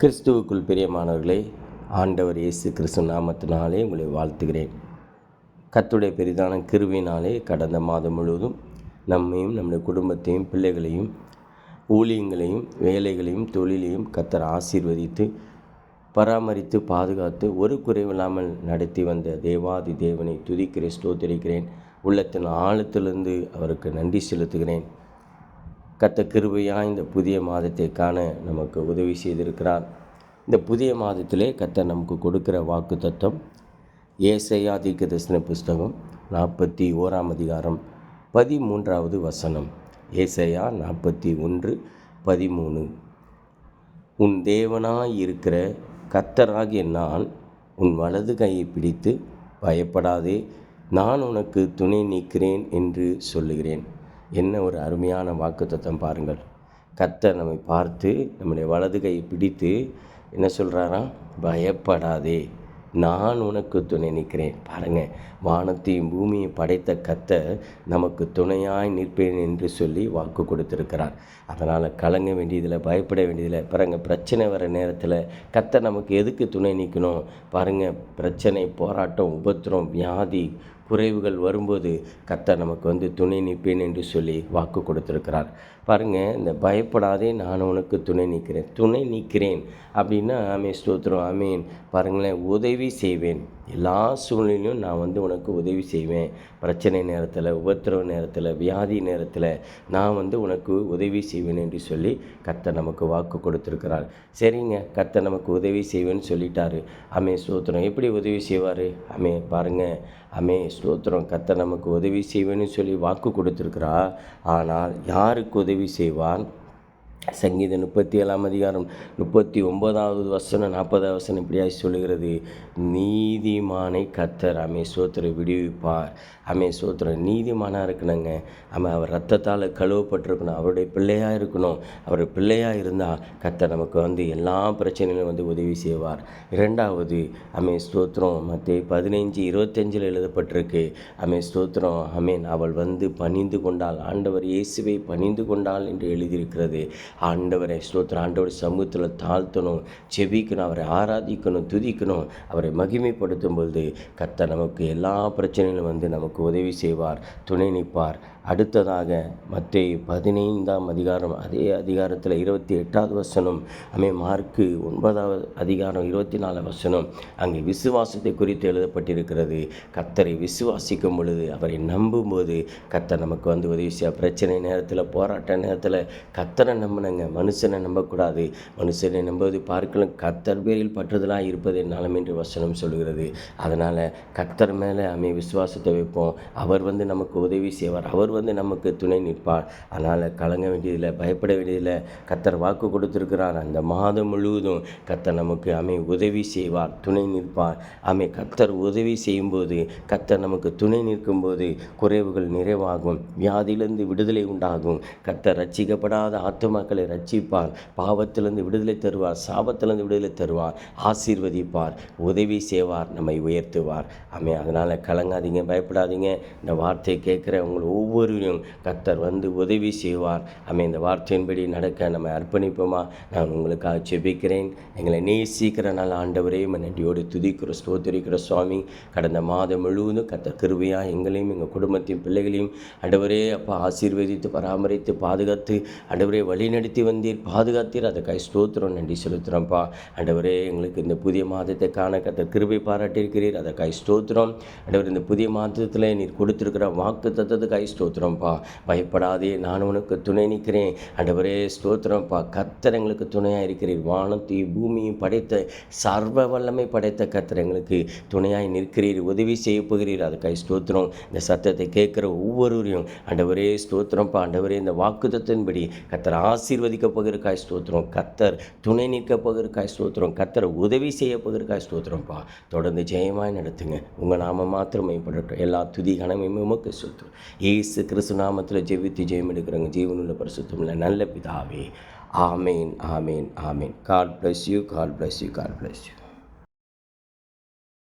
கிறிஸ்துவுக்குள் பிரியமானவர்களே, ஆண்டவர் இயேசு கிறிஸ்து நாமத்தினாலே உங்களை வாழ்த்துகிறேன். கர்த்தருடைய பெரிதான கிருபையினாலே கடந்த மாதம் முழுவதும் நம்மையும் நம்முடைய குடும்பத்தையும் பிள்ளைகளையும் ஊழியங்களையும் வேலைகளையும் தொழிலையும் கர்த்தர் ஆசீர்வதித்து பராமரித்து பாதுகாத்து ஒரு குறைவில்லாமல் நடத்தி வந்த தேவாதி தேவனை துதிக்கிறேன், ஸ்தோத்திரிக்கிறேன். உள்ளத்தின் ஆழத்திலிருந்து அவருக்கு நன்றி செலுத்துகிறேன். கர்த்தர் கிருபையாக இந்த புதிய மாதத்தை காண நமக்கு உதவி செய்திருக்கிறார். இந்த புதிய மாதத்திலே கர்த்தர் நமக்கு கொடுக்கிற வாக்குத்தத்தம் ஏசாயா தீர்க்கதரிசன புஸ்தகம் 41 அதிகாரம் 13வது வசனம். ஏசாயா 41:13. உன் தேவனாய் இருக்கிற கர்த்தராகிய நான் உன் வலது கையை பிடித்து பயப்படாதே, நான் உனக்கு துணை நிற்கிறேன் என்று சொல்லுகிறேன். என்ன ஒரு அருமையான வாக்குத்தத்தம் பாருங்கள். கர்த்தர் நம்மை பார்த்து நம்முடைய வலது கையை பிடித்து என்ன சொல்கிறாராம்? பயப்படாதே, நான் உனக்கு துணை நிற்கிறேன். பாருங்கள், வானத்தையும் பூமியையும் படைத்த கர்த்தர் நமக்கு துணையாய் நிற்பேன் என்று சொல்லி வாக்கு கொடுத்திருக்கிறார். அதனால் கலங்க வேண்டியதில்லை, பயப்பட வேண்டியதில்லை. பாருங்கள், பிரச்சனை வர நேரத்தில் கர்த்தர் நமக்கு எதுக்கு துணை நிற்கணும்? பாருங்கள், பிரச்சனை, போராட்டம், உபத்திரம், வியாதி, குறைவுகள் வரும்போது கர்த்தர் நமக்கு துணை நிற்பேன் என்று சொல்லி வாக்கு கொடுத்திருக்கிறார். பாருங்கள், இந்த பயப்படாதே, நான் உனக்கு துணை நிற்கிறேன் அப்படின்னா ஆமென், ஸ்தோத்திரம், ஆமென். பாருங்களேன், உதவி செய்வேன், எல்லா சூழ்நிலையும் நான் உனக்கு உதவி செய்வேன். பிரச்சனை நேரத்தில், உபத்திரவ நேரத்தில், வியாதி நேரத்தில் நான் உனக்கு உதவி செய்வேன் என்று சொல்லி கர்த்தர் நமக்கு வாக்கு கொடுத்துருக்கிறார். சரிங்க, கர்த்தர் நமக்கு உதவி செய்வேன்னு சொல்லிட்டாரு. ஆமென், ஸ்தோத்திரம். எப்படி உதவி செய்வார்? ஆமென், பாருங்கள், ஆமென், ஸ்தோத்திரம். கர்த்தர் நமக்கு உதவி செய்வேன்னு சொல்லி வாக்கு கொடுத்துருக்கிறா. ஆனால் யாருக்கு உதவி செய்வான்? சங்கீதம் 37 அதிகாரம் 39வது வசனம் 40வது வசனம் இப்படியாக சொல்லுகிறது. நீதிமானை கர்த்தர் ஸ்தோத்திரம் விடுவிப்பார். ஸ்தோத்திரம். நீதிமானாக இருக்கணுங்க. அவர் ரத்தத்தால் கழுவப்பட்டிருக்கணும், அவருடைய பிள்ளையாக இருக்கணும். அவர் பிள்ளையாக இருந்தால் கர்த்தர் நமக்கு எல்லா பிரச்சனையிலும் உதவி செய்வார். இரண்டாவது ஸ்தோத்திரம், மத்தேயு 15:25 எழுதப்பட்டிருக்கு. ஸ்தோத்திரம், அவள் பணிந்து கொண்டாள், ஆண்டவர் இயேசுவை பணிந்து கொண்டாள் என்று எழுதியிருக்கிறது. ஆண்டவரை ஸ்தோத்திரம், ஆண்டவர் சமூகத்தில் தாழ்த்தணும், செபிக்கணும், அவரை ஆராதிக்கணும், துதிக்கணும், அவரை மகிமைப்படுத்தும் பொழுது கர்த்தர் நமக்கு எல்லா பிரச்சனையிலும் நமக்கு உதவி செய்வார், துணை நிற்பார். அடுத்ததாக மத்தேயு 15 அதிகாரம், அதே அதிகாரத்தில் 28வது வசனம். மார்க்கு 9வது அதிகாரம் 24 வசனம். அங்கே விசுவாசத்தை குறித்து எழுதப்பட்டிருக்கிறது. கர்த்தரை விசுவாசிக்கும் பொழுது, அவரை நம்பும்போது கர்த்தர் நமக்கு உதவி செய்ய. பிரச்சனை நேரத்தில், போராட்ட நேரத்தில் கர்த்தரை நம்பினங்க, மனுஷனை நம்பக்கூடாது. மனுஷனை நம்புவது பார்க்கலாம் கர்த்தர் பேரில் பற்றுதலாக இருப்பதே நலம் என்று வசனம் சொல்கிறது. அதனால் கர்த்தர் மேலே விசுவாசத்தை வைப்போம். அவர் நமக்கு உதவி செய்வார், அவர் நமக்கு துணை நிற்பார். அதனால் கலங்க வேண்டியதில்லை, பயப்பட வேண்டியதில்லை. கர்த்தர் வாக்கு கொடுத்திருக்கிறார். அந்த மாதம் முழுவதும் கர்த்தர் நமக்கு உதவி செய்வார், துணை நிற்பார். கர்த்தர் உதவி செய்யும்போது, கர்த்தர் நமக்கு துணை நிற்கும்போது குறைவுகள் நிறைவாகும், வியாதியிலிருந்து விடுதலை உண்டாகும். கர்த்தர் ரட்சிக்கப்படாத ஆத்துமாக்களை ரட்சிப்பார், பாவத்திலிருந்து விடுதலை தருவார், சாபத்திலிருந்து விடுதலை தருவார், ஆசீர்வதிப்பார், உதவி செய்வார், நம்மை உயர்த்துவார். அதனால் கலங்காதீங்க, பயப்படாதீங்க. இந்த வார்த்தையை கேட்குற உங்கள் ஒவ்வொருவரையும் கர்த்தர் உதவி செய்வார். இந்த வார்த்தையின்படி நடக்க நம்ம அர்ப்பணிப்போமா? நான் உங்களுக்காக ஜெபிக்கிறேன். எங்களை நேசிக்கிற நல்ல ஆண்டவரே, நன்றியோடு துதிக்கிற ஸ்தோத்திரிக்கிற சுவாமி. கடந்த மாதம் முழுவதும் கர்த்தர் கிருபையாக எங்களையும் எங்கள் குடும்பத்தையும் பிள்ளைகளையும் ஆண்டவரே அப்பா ஆசீர்வதித்து பராமரித்து பாதுகாத்து ஆண்டவரே வழிநடத்தி வந்தீர், பாதுகாத்தீர். அதுக்காக ஸ்தோத்திரம், நன்றி செலுத்துகிறோம்ப்பா. ஆண்டவரே, எங்களுக்கு இந்த புதிய மாதத்தை காண கர்த்தர் கிருபை பாராட்டியிருக்கிறீர். அதுக்காக ஸ்தோத்திரம். ஆண்டவர், இந்த புதிய மாதத்தில் நீர் கொடுத்திருக்கிற வாக்கு தத்தத்துக்காக ஸ்தோத்திரம்ப்பா. பயப்படாதே, நான் உனக்கு துணை நிற்கிறேன். ஆண்டவரே, ஸ்தோத்திரம்ப்பா. கர்த்தர் எங்களுக்கு துணையாக இருக்கிறீர். வானத்தையும் பூமியும் படைத்த சர்வ வல்லமை படைத்த கர்த்தர் எங்களுக்கு துணையாய் நிற்கிறீர், உதவி செய்ய போகிறீர். அதுக்காக ஸ்தோத்திரம். இந்த சத்தத்தை கேட்குற ஒவ்வொருவரையும் ஆண்டவரே ஸ்தோத்திரம்ப்பா. ஆண்டவரே, இந்த வாக்குத்தத்தின்படி கர்த்தர் ஆசீர்வதிக்க போகிறக்காய் ஸ்தோத்திரம், கர்த்தர் துணை நிற்க போகிறக்காய் ஸ்தோத்திரம், கர்த்தர் உதவி செய்ய போகிறக்காய் ஸ்தோத்திரம்ப்பா. தொடர்ந்து ஜெயமாய் நடத்துங்க. உங்கள் நாம மாத்திரம் மேம்படட்டும். எல்லா துதி கனமையும் உமக்கு சொல்கிறோம். இயேசு கிறிஸ்து நாமத்தில் ஜெபித்து ஜெயம் எடுக்கிறவங்க ஜீவனுள்ள பரிசுத்தமுள்ள நல்ல பிதாவே. ஆமேன், ஆமேன், ஆமேன். God bless you, God bless you, God bless you.